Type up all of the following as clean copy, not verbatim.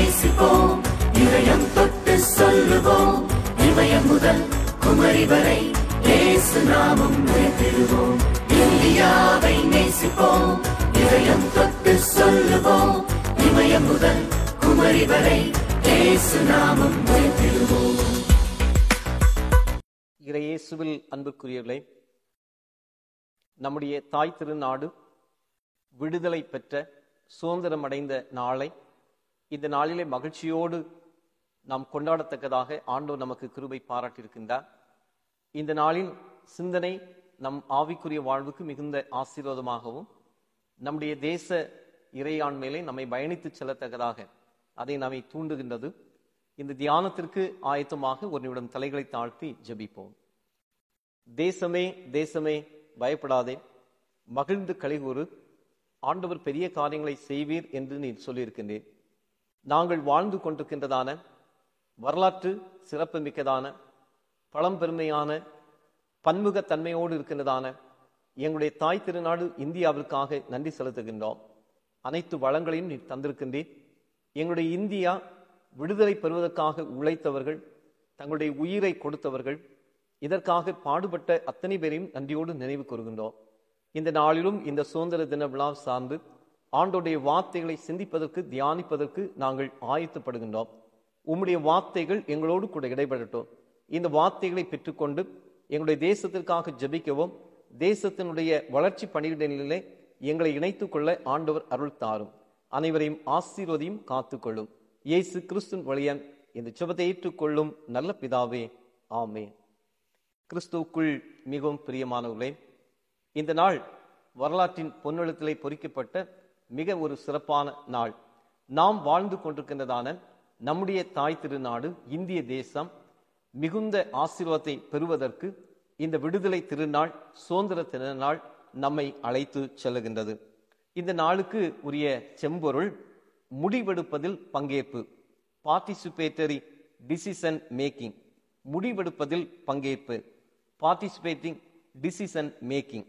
நேசிப்போம், இதயம் தொட்டு சொல்லுவோம். இமயம் முதல் குமரி வரை இயேசு நாமம் உயர்த்திடுவோம். இந்தியாவை நேசிப்போம், இதயம் தொட்டு சொல்லுவோம். இமயம் முதல் குமரி வரை இயேசு நாமம் உயர்த்திடுவோம். இயேசுவில் அன்புக்குரியவர்களே, நம்முடைய தாய் திருநாடு விடுதலை பெற்ற சுதந்திரம் அடைந்த நாளை இந்த நாளிலே மகிழ்ச்சியோடு நாம் கொண்டாடத்தக்கதாக ஆண்டவர் நமக்கு கிருபை பாராட்டியிருக்கின்றார். இந்த நாளின் சிந்தனை நம் ஆவிக்குரிய வாழ்வுக்கு மிகுந்த ஆசீர்வாதமாகவும் நம்முடைய தேச இறையாண்மையிலே நம்மை பயணித்து செல்லத்தக்கதாக அதை நம்மை தூண்டுகின்றது. இந்த தியானத்திற்கு ஆயத்தமாக ஒரு நிமிடம் தலைகளை தாழ்த்தி ஜெபிப்போம். தேசமே தேசமே பயப்படாதே, மகிழ்ந்து களிகூறு, ஆண்டவர் பெரிய காரியங்களை செய்வீர் என்று நீ சொல்லியிருக்கின்றேன். நாங்கள் வாழ்ந்து கொண்டிருக்கின்றதான வரலாற்று சிறப்பு மிக்கதான பழம்பெருமையான பன்முகத்தன்மையோடு இருக்கின்றதான எங்களுடைய தாய் திருநாடு இந்தியாவிற்காக நன்றி செலுத்துகின்றோம். அனைத்து வளங்களையும் நீ தந்திருக்கின்றேன். எங்களுடைய இந்தியா விடுதலை பெறுவதற்காக உழைத்தவர்கள், தங்களுடைய உயிரை கொடுத்தவர்கள், இதற்காக பாடுபட்ட அத்தனை பேரையும் நன்றியோடு நினைவு கூறுகின்றோம். இந்த நாளிலும் இந்த சுதந்திர தின விழா சார்ந்து ஆண்டோடைய வார்த்தைகளை சிந்திப்பதற்கு தியானிப்பதற்கு நாங்கள் ஆயத்தப்படுகின்றோம். உம்முடைய வார்த்தைகள் எங்களோடு கூட இடைபெறட்டும். இந்த வார்த்தைகளை பெற்றுக்கொண்டு எங்களுடைய தேசத்திற்காக ஜெபிக்கவும், தேசத்தினுடைய வளர்ச்சி பணியிடங்களிலே எங்களை இணைத்துக் கொள்ள ஆண்டவர் அருள் தாரும். அனைவரையும் ஆசீர்வதியும் காத்துக்கொள்ளும். இயேசு கிறிஸ்துவின் வழியான் இந்த ஜெபத்தை ஏற்றுக்கொள்ளும் நல்ல பிதாவே, ஆமென். கிறிஸ்துவுக்குள் மிகவும் பிரியமானவர்களே, இந்த நாள் வரலாற்றின் பொன்னெழுத்திலே பொறிக்கப்பட்ட மிக ஒரு சிறப்பான நாள். நாம் வாழ்ந்து கொண்டிருக்கின்றதான நம்முடைய தாய் திருநாடு இந்திய தேசம் மிகுந்த ஆசீர்வாதத்தை பெறுவதற்கு இந்த விடுதலை திருநாள், சுதந்திர திருநாள் நம்மை அழைத்து செல்லுகின்றது. இந்த நாளுக்கு உரிய செம்பொருள் முடிவெடுப்பதில் பங்கேற்பு, பார்ட்டிசிபேட்டரி டிசிஷன் மேக்கிங். முடிவெடுப்பதில் பங்கேற்பு, பார்ட்டிசிபேட்டிங் டிசிஷன் மேக்கிங்.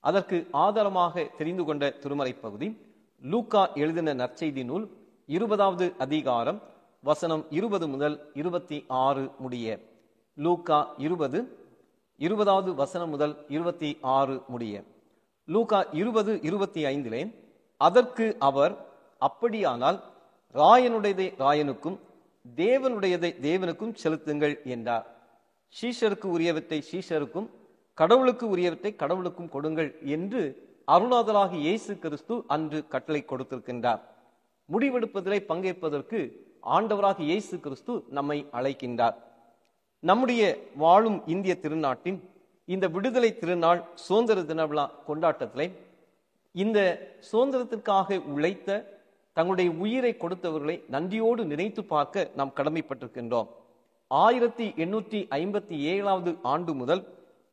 அதற்கு ஆதாரமாக தெரிந்து கொண்ட திருமறை பகுதி லூக்கா எழுதின நற்செய்தி நூல் 20வது அதிகாரம் வசனம் 20 முதல் 26 முடிய. லூக்கா 20வது வசனம் முதல் 26 முடிய. லூக்கா 20:25 அதற்கு அவர், அப்படியானால் ராயனுடையதை ராயனுக்கும் தேவனுடையதை தேவனுக்கும் செலுத்துங்கள் என்றார். சீஷருக்கு உரியவற்றை சீஷருக்கும் கடவுளுக்கு உரியவற்றை கடவுளுக்கும் கொடுங்கள் என்று அருளாதலாகி இயேசு கிறிஸ்து அன்று கட்டளை கொடுத்திருக்கின்றார். முடிவெடுப்பதிலே பங்கேற்பதற்கு ஆண்டவராக இயேசு கிறிஸ்து நம்மை அழைக்கின்றார். நம்முடைய வாழும் இந்திய திருநாட்டின் இந்த விடுதலை திருநாள் சுதந்திர தின விழா கொண்டாட்டத்திலே இந்த சுதந்திரத்திற்காக உழைத்த தங்களுடைய உயிரை கொடுத்தவர்களை நன்றியோடு நினைத்து பார்க்க நாம் கடமைப்பட்டிருக்கின்றோம். 1857 ஆண்டு முதல்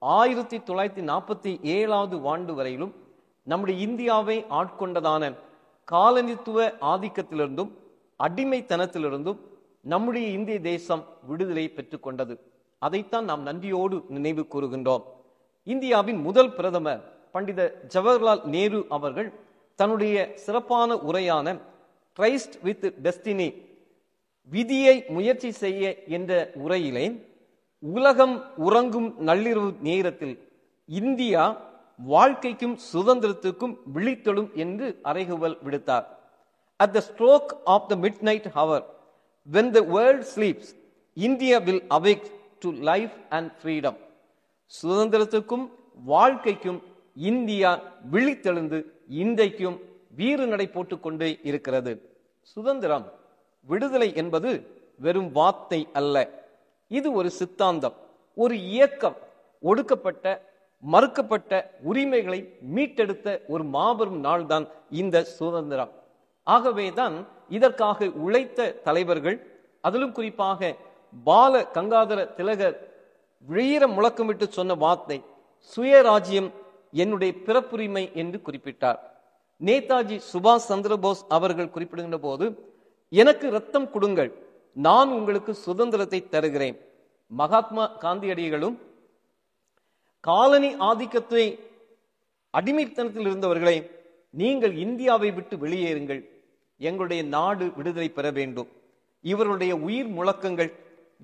1947 ஆண்டு வரையிலும் நம்முடைய இந்தியாவை ஆட்கொண்டதான காலனித்துவ ஆதிக்கத்திலிருந்தும் அடிமைத்தனத்திலிருந்தும் நம்முடைய இந்திய தேசம் விடுதலை பெற்றுக் கொண்டது. அதைத்தான் நாம் நன்றியோடு நினைவு கூறுகின்றோம். இந்தியாவின் முதல் பிரதமர் பண்டித ஜவஹர்லால் நேரு அவர்கள் தன்னுடைய சிறப்பான உரையான கிரைஸ்ட் வித் டெஸ்டினி, விதியை முயற்சி செய்ய என்ற உரையிலே, உலகம் உறங்கும் நள்ளிரவு நேரத்தில் இந்தியா வாழ்க்கைக்கும் சுதந்திரத்துக்கும் விழித்தெழும் என்று அறைகூவல் விடுத்தார். At the stroke of the midnight hour, when the world sleeps, India will awake to life and freedom. சுதந்திரத்துக்கும் வாழ்க்கைக்கும் இந்தியா விழித்தெழுந்து இன்றைக்கும் வீறு நடை போட்டுக் கொண்டே இருக்கிறது. சுதந்திரம், விடுதலை என்பது வெறும் வார்த்தை அல்ல. இது ஒரு சித்தாந்தம், ஒரு இயக்கம். ஒடுக்கப்பட்ட மறுக்கப்பட்ட உரிமைகளை மீட்டெடுத்த ஒரு மாபெரும் நாள் தான் இந்த சுதந்திரம். ஆகவேதான் இதற்காக உழைத்த தலைவர்கள், அதிலும் குறிப்பாக பால கங்காதர திலகர் வீர முழக்கமிட்டு சொன்ன வார்த்தை சுயராஜ்யம் என்னுடைய பிறப்புரிமை என்று குறிப்பிட்டார். நேதாஜி சுபாஷ் சந்திரபோஸ் அவர்கள் குறிப்பிடுகின்ற போது, எனக்கு ரத்தம் கொடுங்கள், நான் உங்களுக்கு சுதந்திரத்தை தருகிறேன். மகாத்மா காந்தியடிகளும் காலனி ஆதிக்கத்தை அடிமைத்தனத்தில் இருந்தவர்களை, நீங்கள் இந்தியாவை விட்டு வெளியேறுங்கள், எங்களுடைய நாடு விடுதலை பெற வேண்டும், இவருடைய உயிர் முழக்கங்கள்,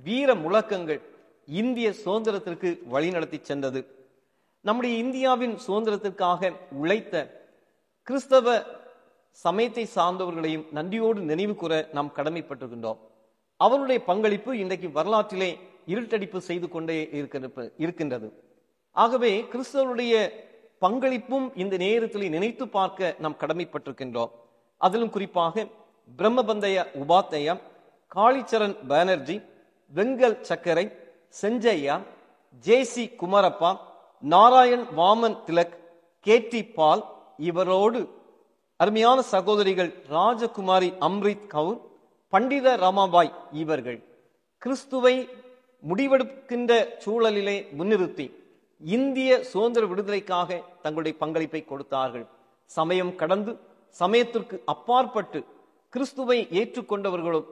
வீர முழக்கங்கள் இந்திய சுதந்திரத்திற்கு வழிநடத்தி சென்றது. நம்முடைய இந்தியாவின் சுதந்திரத்திற்காக உழைத்த கிறிஸ்தவ சமயத்தை சார்ந்தவர்களையும் நன்றியோடு நினைவு கூற நாம் கடமைப்பட்டிருக்கின்றோம். அவருடைய பங்களிப்பு இன்றைக்கு வரலாற்றிலே இருட்டடிப்பு செய்து கொண்டே இருக்கின்றது. ஆகவே கிறிஸ்தவருடைய பங்களிப்பும் இந்த நேரத்தில் நினைத்து பார்க்க நாம் கடமைப்பட்டிருக்கின்றோம். அதிலும் குறிப்பாக பிரம்மபந்தய உபாத்தியாயம், காளிச்சரண் பானர்ஜி, வெங்கல் சக்கரை, செஞ்சையா, ஜேசி குமாரப்பா, நாராயண் வாமன் திலக், கேடி பால், இவரோடு அருமையான சகோதரிகள் ராஜகுமாரி அம்ரித் கவுர், பண்டித ராமாபாய், இவர்கள் கிறிஸ்துவை முடிவெடுக்கின்ற சூழலிலே முன்னிறுத்தி இந்திய சுதந்திர விடுதலைக்காக தங்களுடைய பங்களிப்பை கொடுத்தார்கள். சமயம் கடந்து சமயத்திற்கு அப்பாற்பட்டு கிறிஸ்துவை ஏற்றுக்கொண்டவர்களும்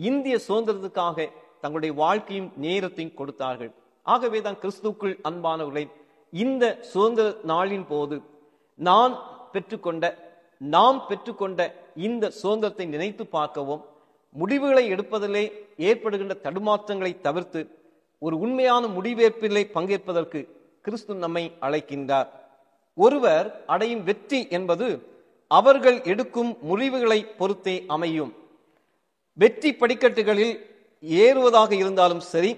இந்திய சுதந்திரத்துக்காக தங்களுடைய வாழ்க்கையும் நேரத்தையும் கொடுத்தார்கள். ஆகவேதான் கிறிஸ்துவுக்குள் அன்பானவர்களை, இந்த சுதந்திர நாளின் போது நாம் பெற்றுக்கொண்ட இந்த சுதந்திரத்தை நினைத்து பார்க்கவும், முடிவுகளை எடுப்பதிலே ஏற்படுகின்ற தடுமாற்றங்களை தவிர்த்து ஒரு உண்மையான முடிவேற்பிலே பங்கேற்பதற்கு கிறிஸ்து நம்மை அழைக்கின்றார். ஒருவர் அடையும் வெற்றி என்பது அவர்கள் எடுக்கும் முடிவுகளை பொறுத்தே அமையும். வெற்றி படிக்கட்டுகளில் ஏறுவதாக இருந்தாலும் சரி,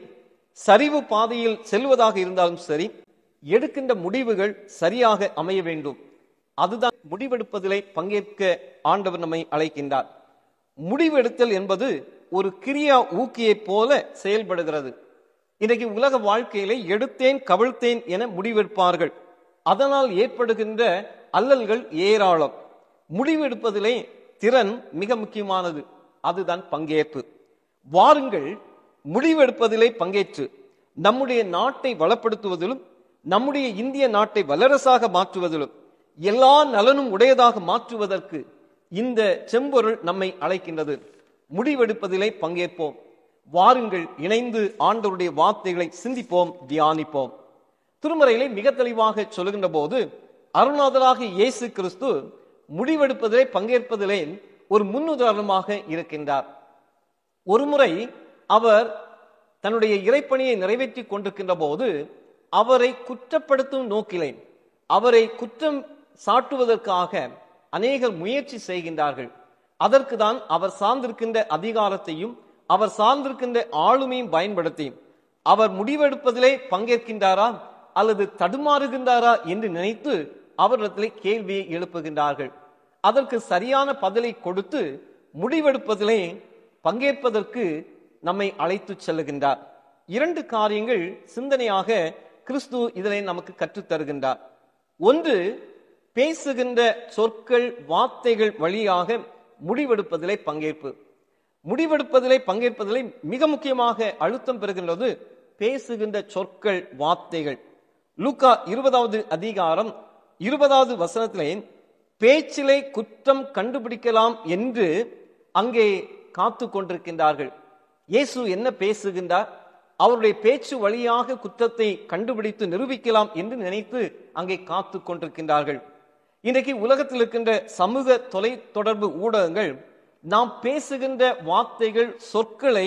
சரிவு பாதையில் செல்வதாக இருந்தாலும் சரி, எடுக்கின்ற முடிவுகள் சரியாக அமைய வேண்டும். அதுதான் முடிவெடுப்பதிலே பங்கேற்க ஆண்டவர் நம்மை அழைக்கின்றார். முடிவெடுத்தல் என்பது ஒரு கிரியா ஊக்கியை போல செயல்படுகிறது. இன்றைக்கு உலக வாழ்க்கையிலே எடுத்தேன் கவிழ்த்தேன் என முடிவெடுப்பார்கள். அதனால் ஏற்படுகின்ற அல்லல்கள் ஏராளம். முடிவெடுப்பதிலே திறன் மிக முக்கியமானது. அதுதான் பங்கேற்பு. வாருங்கள், முடிவெடுப்பதிலே பங்கேற்று நம்முடைய நாட்டை வளப்படுத்துவதிலும் நம்முடைய இந்திய நாட்டை வல்லரசாக மாற்றுவதிலும் எல்லா நலனும் உடையதாக மாற்றுவதற்கு இந்த செம்பொருள் நம்மை அழைக்கின்றது. முடிவெடுப்பதிலே பங்கேற்போம். வாருங்கள், இணைந்து ஆண்டவருடைய வார்த்தைகளை சிந்திப்போம், தியானிப்போம். திருமறையிலே மிக தெளிவாக சொல்லுகின்ற போது அருள்நாதராக இயேசு கிறிஸ்து முடிவெடுப்பதிலே பங்கேற்பதிலே ஒரு முன்னுதாரணமாக இருக்கின்றார். ஒருமுறை அவர் தன்னுடைய இறைப்பணியை நிறைவேற்றி கொண்டிருக்கின்ற போது அவரை குற்றப்படுத்தும் நோக்கிலே, அவரை குற்றம் சாட்டுவதற்காக அநேகர் முயற்சி செய்கின்றார்கள். அதற்கு தான் அவர் சார்ந்திருக்கின்ற அதிகாரத்தையும் அவர் சார்ந்திருக்கின்ற ஆளுமையும் பயன்படுத்தி அவர் முடிவெடுப்பதிலே பங்கேற்கின்றாரா அல்லது தடுமாறுகின்றாரா என்று நினைத்து அவரிடத்திலே கேள்வியை எழுப்புகின்றார்கள். அதற்கு சரியான பதிலை கொடுத்து முடிவெடுப்பதிலே பங்கேற்பதற்கு நம்மை அழைத்து செல்லுகின்றார். 2 காரியங்கள் சிந்தனையாக கிறிஸ்து இதனை நமக்கு கற்றுத்தருகின்றார். ஒன்று, பேசுகின்ற சொற்கள் வார்த்தைகள் வழியாக முடிவெடுப்பதிலே பங்கேற்பு. முடிவெடுப்பதிலே பங்கேற்பதிலே மிக முக்கியமாக அழுத்தம் பெறுகின்றது பேசுகின்ற சொற்கள் வார்த்தைகள். லூக்கா 20வது அதிகாரம் 20வது வசனத்திலே பேச்சிலே குற்றம் கண்டுபிடிக்கலாம் என்று அங்கே காத்து கொண்டிருக்கின்றார்கள். இயேசு என்ன பேசுகின்றார்? அவருடைய பேச்சு வழியாக குற்றத்தை கண்டுபிடித்து நிரூபிக்கலாம் என்று நினைத்து அங்கே காத்து கொண்டிருக்கின்றார்கள். இன்றைக்கு உலகத்தில் இருக்கின்ற சமூக தொலைத்தொடர்பு ஊடகங்கள் நாம் பேசுகின்ற வார்த்தைகள் சொற்களை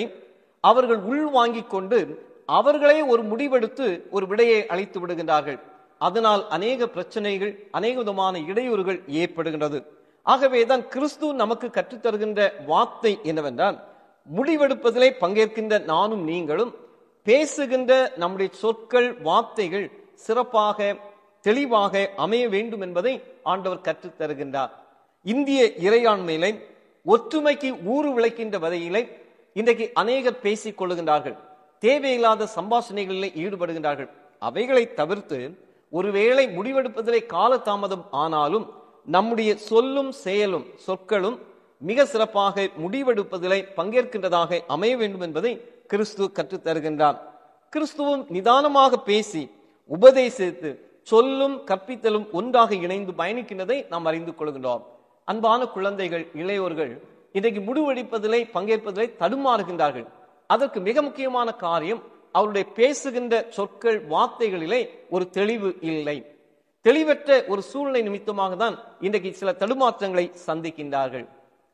அவர்கள் உள்வாங்கிக் கொண்டு அவர்களே ஒரு முடிவெடுத்து ஒரு விடையை அளித்து விடுகின்றார்கள். அதனால் அநேக பிரச்சனைகள், அநேக விதமான இடையூறுகள் ஏற்படுகின்றது. ஆகவேதான் கிறிஸ்து நமக்கு கற்றுத்தருகின்ற வார்த்தை என்னவென்றால், முடிவெடுப்பதிலே பங்கேற்கின்ற நானும் நீங்களும் பேசுகின்ற நம்முடைய சொற்கள் வார்த்தைகள் சிறப்பாக தெளிவாக அமைய வேண்டும் என்பதை ஆண்டவர் கற்றுத்தருகின்றார். இந்திய இறையாண்மையிலே ஒற்றுமைக்கு ஊறு விளைக்கின்ற வகையிலே இன்றைக்கு அநேகர் பேசிக் கொள்ளுகின்றார்கள். தேவையில்லாத சம்பாஷணைகளிலே ஈடுபடுகின்றார்கள். அவைகளை தவிர்த்து ஒருவேளை முடிவெடுப்பதிலே காலதாமதம் ஆனாலும் நம்முடைய சொல்லும் செயலும் சொற்களும் மிக சிறப்பாக முடிவெடுப்பதிலே பங்கேற்கின்றதாக அமைய வேண்டும் என்பதை கிறிஸ்து கற்றுத்தருகின்றார். கிறிஸ்துவும் நிதானமாக பேசி உபதேசித்து சொல்லும் கற்பித்தலும் ஒன்றாக இணைந்து பயணிக்கின்றதை நாம் அறிந்து கொள்கின்றோம். அன்பான குழந்தைகள், இளையோர்கள் இன்றைக்கு முடிவெடுப்பதிலே பங்கேற்பதிலே தடுமாறுகின்றார்கள். அதற்கு மிக முக்கியமான காரியம் அவருடைய பேசுகின்ற சொற்கள் வார்த்தைகளிலே ஒரு தெளிவு இல்லை. தெளிவற்ற ஒரு சூழ்நிலை நிமித்தமாக தான் இன்றைக்கு சில தடுமாற்றங்களை சந்திக்கின்றார்கள்.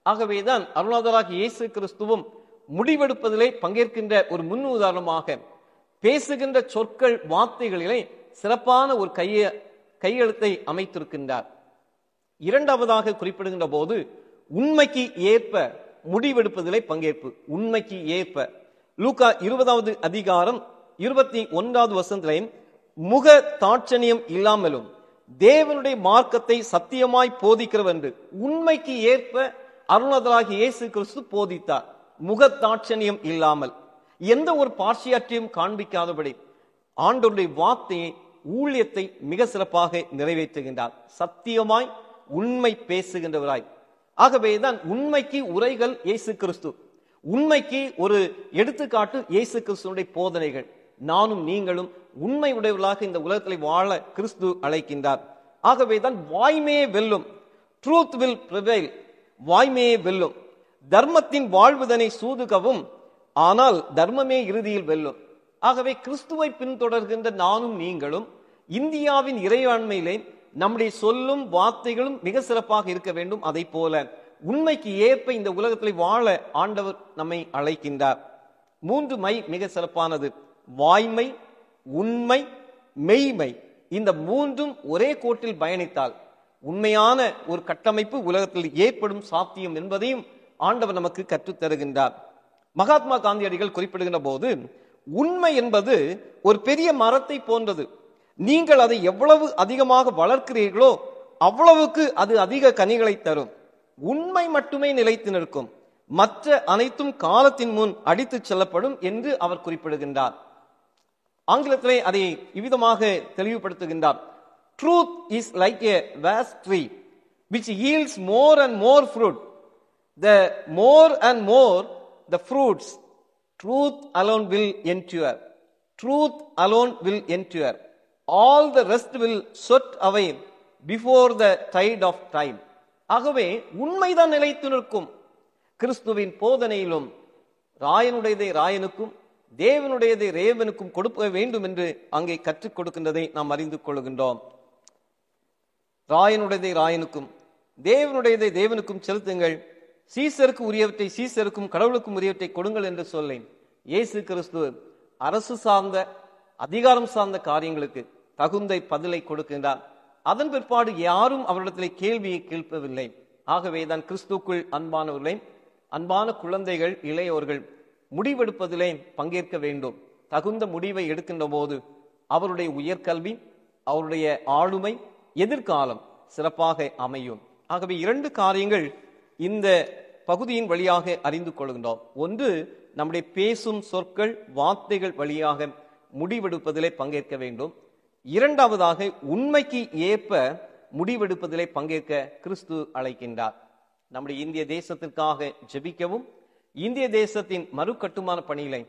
ஆகவேதான் அருள்நாதராகிய இயேசு கிறிஸ்துவும் முடிவெடுப்பதிலே பங்கேற்கின்ற ஒரு முன் உதாரணமாக பேசுகின்ற சொற்கள் வார்த்தைகளிலே சிறப்பான ஒரு கையெழுத்தை அமைத்திருக்கின்றார். இரண்டாவதாக குறிப்பிடுகின்ற போது உண்மைக்கு ஏற்ப முடிவெடுப்பதிலே பங்கேற்பு. உண்மைக்கு ஏற்ப லூக்கா 20வது அதிகாரம் 21வது வசனத்திலே முக தாட்சணியம் இல்லாமலும் தேவனுடைய மார்க்கத்தை சத்தியமாய் போதிக்கிறவர் என்று உண்மைக்கு ஏற்ப அருணாதராகிய இயேசு கிறிஸ்து போதித்தார். முக தாட்சணியம் இல்லாமல், எந்த ஒரு பார்சியாற்றியும் காண்பிக்காதபடி ஆண்டவருடைய வார்த்தையை, ஊழியத்தை மிக சிறப்பாக நிறைவேற்றுகின்றார். சத்தியமாய் உண்மை பேசுகின்றவராய். ஆகவேதான் உண்மைக்கு உரைகள் இயேசு கிறிஸ்து. உண்மைக்கு ஒரு எடுத்துக்காட்டு இயேசு கிறிஸ்துடைய போதனைகள். நானும் நீங்களும் உண்மை உடையவர்களாக இந்த உலகத்தில் வாழ கிறிஸ்து அழைக்கின்றார். ஆகவேதான் வாய்மையே வெல்லும். Truth will prevail. வாய்மையே வெல்லும். தர்மத்தின் வாழ்வுதனை சூதுகவும், ஆனால் தர்மமே இறுதியில் வெல்லும். ஆகவே கிறிஸ்துவை பின்தொடர்கின்ற நானும் நீங்களும் இந்தியாவின் இறையாண்மையிலே நம்முடைய சொல்லும் வார்த்தைகளும் மிக சிறப்பாக இருக்க வேண்டும். அதை போல உண்மைக்கு ஏற்ப இந்த உலகத்தில் வாழ ஆண்டவர் நம்மை அழைக்கின்றார். 3 மை மிக சிறப்பானது. வாய்மை, உண்மை, மெய்மை. இந்த 3ம் ஒரே கோட்டில் பயணித்தால் உண்மையான ஒரு கட்டமைப்பு உலகத்தில் ஏற்படும் சாத்தியம் என்பதையும் ஆண்டவர் நமக்கு கற்றுத் தருகின்றார். மகாத்மா காந்தியடிகள் குறிப்பிடுகின்ற போது உண்மை என்பது ஒரு பெரிய மரத்தை போன்றது. நீங்கள் அதை எவ்வளவு அதிகமாக வளர்க்கிறீர்களோ அவ்வளவுக்கு அது அதிக கனிகளை தரும். உண்மை மட்டுமே நிலைத்து நிற்கும். மற்ற அனைத்தும் காலத்தின் முன் அடித்து செல்லப்படும் என்று அவர் குறிப்பிடுகின்றார். ஆங்கிலத்திலே அதை இவ்விதமாக தெளிவுபடுத்துகின்றார். Truth is like a vast tree which yields more and more fruit. The more and more the fruits, truth alone will endure. Truth alone will endure. All the rest will sweat away before the tide of time. ஆகவே உண்மைதான் நிலைத்து நிற்கும். கிறிஸ்துவின் போதனையிலும் ராயனுடையதை ராயனுக்கும் தேவனுடையதை ரேவனுக்கும் கொடுக்க வேண்டும் என்று அங்கே கற்றுக் கொடுக்கின்றதை நாம் அறிந்து கொள்கின்றோம். ராயனுடையதை ராயனுக்கும் தேவனுடையதை தேவனுக்கும் செலுத்துங்கள், சீசருக்கு உரியவற்றை சீசருக்கும் கடவுளுக்கும் உரியவற்றை கொடுங்கள் என்று சொல்லேன். இயேசு கிறிஸ்து அரசு சார்ந்த அதிகாரம் சார்ந்த காரியங்களுக்கு தகுந்த பதிலை கொடுக்கின்றார். அதன் பிற்பாடு யாரும் அவரிடத்திலே கேள்வியை கேட்பவில்லை. ஆகவேதான் கிறிஸ்துக்குள் அன்பானவர்களே, அன்பான குழந்தைகள், இளையோர்கள் முடிவெடுப்பதிலே பங்கேற்க வேண்டும். தகுந்த முடிவை எடுக்கின்ற போது அவருடைய உயர்கல்வி, அவருடைய ஆளுமை, எதிர்காலம் சிறப்பாக அமையும். ஆகவே 2 காரியங்கள் இந்த பகுதியின் வழியாக அறிந்து கொள்கின்றோம். ஒன்று, நம்முடைய பேசும் சொற்கள் வார்த்தைகள் வழியாக முடிவெடுப்பதிலே பங்கேற்க வேண்டும். இரண்டாவதாக, உண்மைக்கு ஏற்ப முடிவெடுப்பதிலே பங்கேற்க கிறிஸ்து அழைக்கின்றார். நம்முடைய இந்திய தேசத்திற்காக ஜெபிக்கவும் இந்திய தேசத்தின் மறுகட்டுமான பணிகளை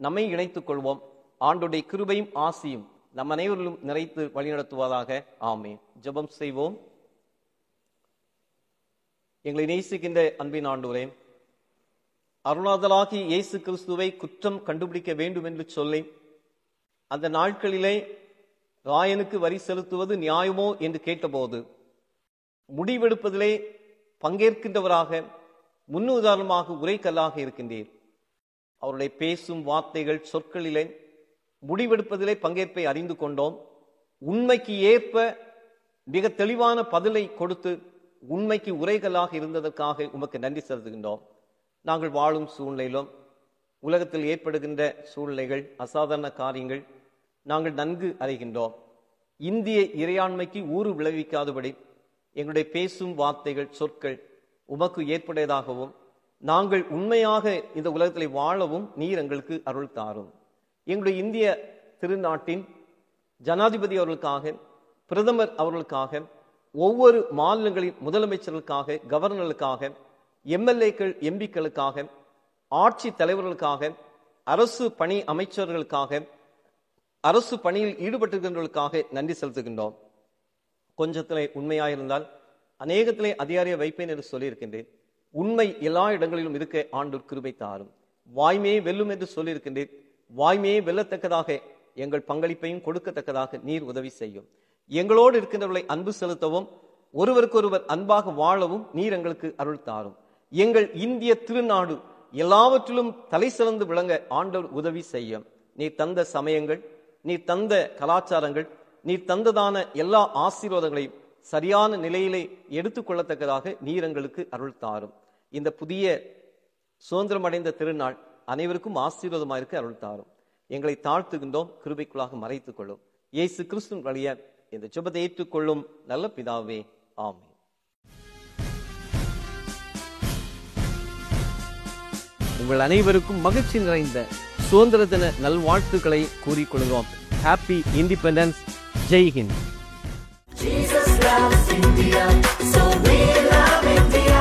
நம்மை இணைத்துக் கொள்வோம். ஆண்டோடைய கிருபையும் ஆசியும் நம் அனைவரிலும் நிறைத்து வழிநடத்துவதாக. ஆமென். ஜெபம் செய்வோம். எங்களை நேசிக்கின்ற அன்பின் ஆண்டவரே, அருணாதலாகி இயேசு கிறிஸ்துவை குற்றம் கண்டுபிடிக்க வேண்டும் என்று சொல்லி அந்த நாட்களிலே ராயனுக்கு வரி செலுத்துவது நியாயமோ என்று கேட்டபோது முடிவெடுப்பதிலே பங்கேற்கின்றவராக முன்னுதாரணமாக உரைக்கல்லாக இருக்கின்றீர். அவருடைய பேசும் வார்த்தைகள் சொற்களிலே முடிவெடுப்பதிலே பங்கேற்பை அறிந்து கொண்டோம். உண்மைக்கு ஏற்ப மிக தெளிவான பதிலை கொடுத்து உண்மைக்கு உரைகளாக இருந்ததற்காக உமக்கு நன்றி செலுத்துகின்றோம். நாங்கள் வாழும் சூழ்நிலையிலும் உலகத்தில் ஏற்படுகின்ற சூழ்நிலைகள், அசாதாரண காரியங்கள் நாங்கள் நன்கு அறிகின்றோம். இந்திய இறையாண்மைக்கு ஊறு விளைவிக்காதபடி எங்களுடைய பேசும் வார்த்தைகள் சொற்கள் உமக்கு ஏற்புடையதாகவும் நாங்கள் உண்மையாக இந்த உலகத்தில் வாழவும் நீர் எங்களுக்கு அருள் தாரும். எங்களுடைய இந்திய திருநாட்டின் ஜனாதிபதி அவர்களுக்காக, பிரதமர் அவர்களுக்காக, ஒவ்வொரு மாநிலங்களின் முதலமைச்சர்களுக்காக, கவர்னர்களுக்காக, எம்எல்ஏக்கள் எம்பிக்களுக்காக, ஆட்சி தலைவர்களுக்காக, அரசு பணி அமைச்சர்களுக்காக, அரசு பணியில் ஈடுபட்டிருக்கின்றவர்களுக்காக நன்றி செலுத்துகின்றோம். கொஞ்சத்திலே உண்மையாயிருந்தால் அநேகத்திலே அதிகாரியை வைப்பேன் என்று சொல்லியிருக்கின்றேன். உண்மை எல்லா இடங்களிலும் இருக்க ஆண்டவர் கிருபை தாரும். வாய்மையை வெல்லும் என்று சொல்லியிருக்கின்றேன். வாய்மையை வெல்லத்தக்கதாக எங்கள் பங்களிப்பையும் கொடுக்கத்தக்கதாக நீர் உதவி செய்யும். எங்களோடு இருக்கின்றவர்களை அன்பு செலுத்தவும் ஒருவருக்கொருவர் அன்பாக வாழவும் நீர் எங்களுக்கு அருள் தாரும். எங்கள் இந்திய திருநாடு எல்லாவற்றிலும் தலை சிறந்து விளங்க ஆண்டவர் உதவி செய்யும். நீ தந்த சமயங்கள், நீ தந்த கலாச்சாரங்கள், நீ தந்ததான எல்லா ஆசீர்வாதங்களையும் சரியான நிலையிலே எடுத்துக்கொள்ளத்தக்கதாக நீர் எங்களுக்கு அருள் தாரும். இந்த புதிய சுதந்திரம் அடைந்த திருநாள் அனைவருக்கும் ஆசீர்வாதமாயிருக்க அருள் தாரும். எங்களை தாழ்த்துகின்றோம், கிருபைக்குள்ளாக மறைத்துக் கொள்ளும். இயேசு கிறிஸ்துவின் வழியா இந்த ஜெபத்தை ஏற்றுக்கொள்ளும் நல்ல பிதாவே, ஆமென். உங்கள் அனைவருக்கும் மகிழ்ச்சி நிறைந்த சுதந்திர தின நல்வாழ்த்துக்களை கூறிக்கொள்கிறோம். Happy independence. Jai Hind. Jesus loves India, so we love India.